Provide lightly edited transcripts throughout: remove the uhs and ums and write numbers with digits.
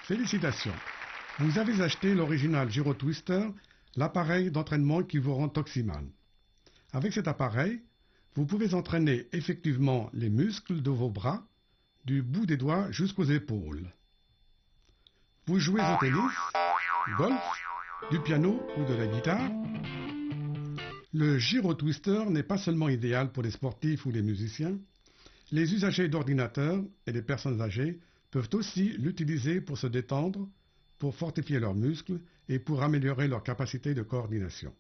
Félicitations! Vous avez acheté l'original Giro Twister, l'appareil d'entraînement qui vous rend toximan. Avec cet appareil, vous pouvez entraîner effectivement les muscles de vos bras, du bout des doigts jusqu'aux épaules. Vous jouez au tennis, golf, du piano ou de la guitare? Le Giro Twister n'est pas seulement idéal pour les sportifs ou les musiciens. Les usagers d'ordinateurs et les personnes âgées peuvent aussi l'utiliser pour se détendre, pour fortifier leurs muscles et pour améliorer leur capacité de coordination.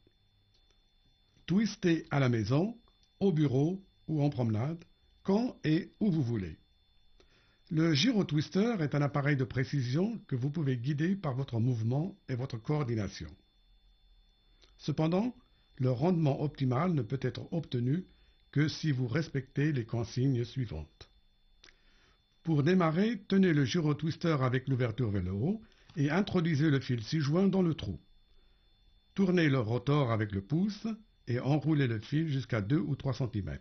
Twistez à la maison, au bureau ou en promenade, quand et où vous voulez. Le Giro Twister est un appareil de précision que vous pouvez guider par votre mouvement et votre coordination. Cependant, le rendement optimal ne peut être obtenu que si vous respectez les consignes suivantes. Pour démarrer, tenez le Giro Twister avec l'ouverture vers le haut et introduisez le fil 6 joints dans le trou. Tournez le rotor avec le pouce et enroulez le fil jusqu'à 2 ou 3 cm.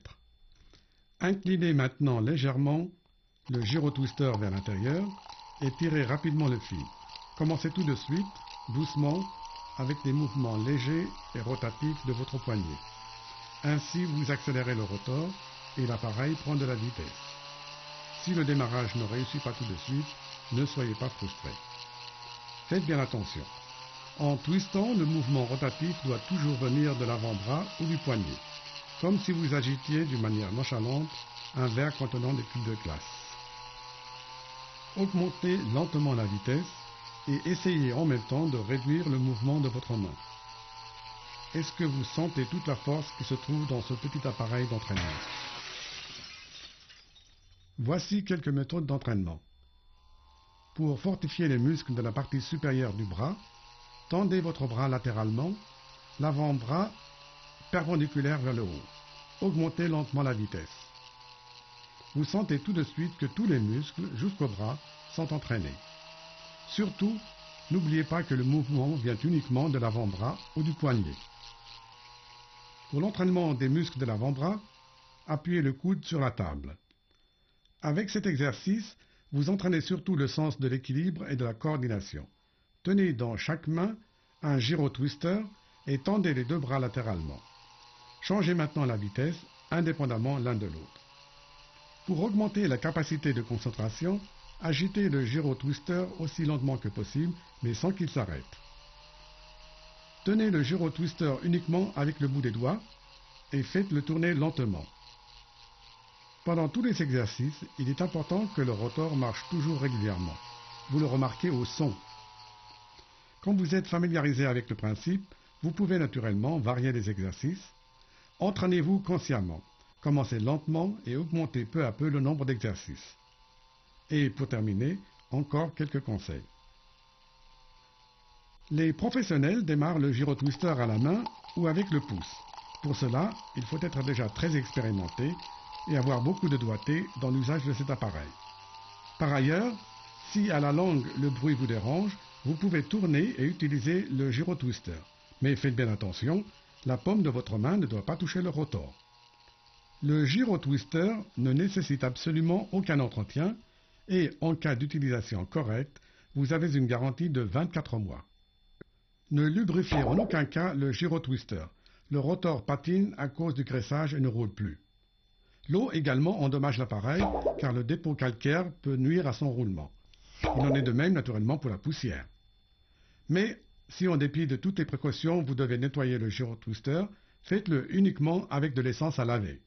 Inclinez maintenant légèrement le Giro Twister vers l'intérieur et tirez rapidement le fil. Commencez tout de suite, doucement, avec des mouvements légers et rotatifs de votre poignet. Ainsi, vous accélérez le rotor et l'appareil prend de la vitesse. Si le démarrage ne réussit pas tout de suite, ne soyez pas frustré. Faites bien attention. En twistant, le mouvement rotatif doit toujours venir de l'avant-bras ou du poignet, comme si vous agitiez d'une manière nonchalante un verre contenant des cubes de glace. Augmentez lentement la vitesse et essayez en même temps de réduire le mouvement de votre main. Est-ce que vous sentez toute la force qui se trouve dans ce petit appareil d'entraînement? Voici quelques méthodes d'entraînement. Pour fortifier les muscles de la partie supérieure du bras, tendez votre bras latéralement, l'avant-bras perpendiculaire vers le haut. Augmentez lentement la vitesse. Vous sentez tout de suite que tous les muscles jusqu'au bras sont entraînés. Surtout, n'oubliez pas que le mouvement vient uniquement de l'avant-bras ou du poignet. Pour l'entraînement des muscles de l'avant-bras, appuyez le coude sur la table. Avec cet exercice, vous entraînez surtout le sens de l'équilibre et de la coordination. Tenez dans chaque main un Giro Twister et tendez les deux bras latéralement. Changez maintenant la vitesse, indépendamment l'un de l'autre. Pour augmenter la capacité de concentration, agitez le Giro Twister aussi lentement que possible, mais sans qu'il s'arrête. Tenez le Giro Twister uniquement avec le bout des doigts et faites-le tourner lentement. Pendant tous les exercices, il est important que le rotor marche toujours régulièrement. Vous le remarquez au son. Quand vous êtes familiarisé avec le principe, vous pouvez naturellement varier les exercices. Entraînez-vous consciemment. Commencez lentement et augmentez peu à peu le nombre d'exercices. Et pour terminer, encore quelques conseils. Les professionnels démarrent le Giro Twister à la main ou avec le pouce. Pour cela, il faut être déjà très expérimenté et avoir beaucoup de doigté dans l'usage de cet appareil. Par ailleurs, si à la longue le bruit vous dérange, vous pouvez tourner et utiliser le Giro Twister. Mais faites bien attention, la paume de votre main ne doit pas toucher le rotor. Le Giro Twister ne nécessite absolument aucun entretien et en cas d'utilisation correcte, vous avez une garantie de 24 mois. Ne lubrifiez en aucun cas le Giro Twister. Le rotor patine à cause du graissage et ne roule plus. L'eau également endommage l'appareil car le dépôt calcaire peut nuire à son roulement. Il en est de même naturellement pour la poussière. Mais si en dépit de toutes les précautions vous devez nettoyer le Giro Twister, faites-le uniquement avec de l'essence à laver.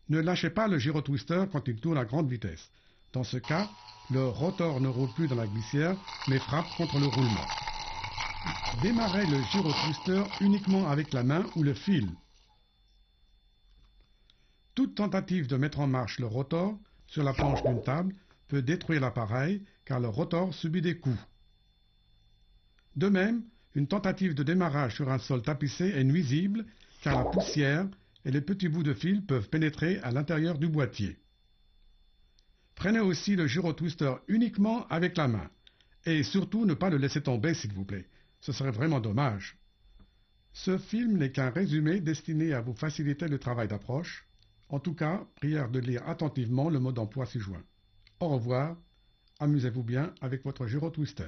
Ne lâchez pas le Giro Twister quand il tourne à grande vitesse. Dans ce cas, le rotor ne roule plus dans la glissière, mais frappe contre le roulement. Démarrez le Giro Twister uniquement avec la main ou le fil. Toute tentative de mettre en marche le rotor sur la planche d'une table peut détruire l'appareil car le rotor subit des coups. De même, une tentative de démarrage sur un sol tapissé est nuisible car la poussière et les petits bouts de fil peuvent pénétrer à l'intérieur du boîtier. Prenez aussi le Giro Twister uniquement avec la main et surtout ne pas le laisser tomber s'il vous plaît, ce serait vraiment dommage. Ce film n'est qu'un résumé destiné à vous faciliter le travail d'approche. En tout cas, prière de lire attentivement le mot d'emploi ci-joint. Au revoir, amusez-vous bien avec votre Gyrotwister.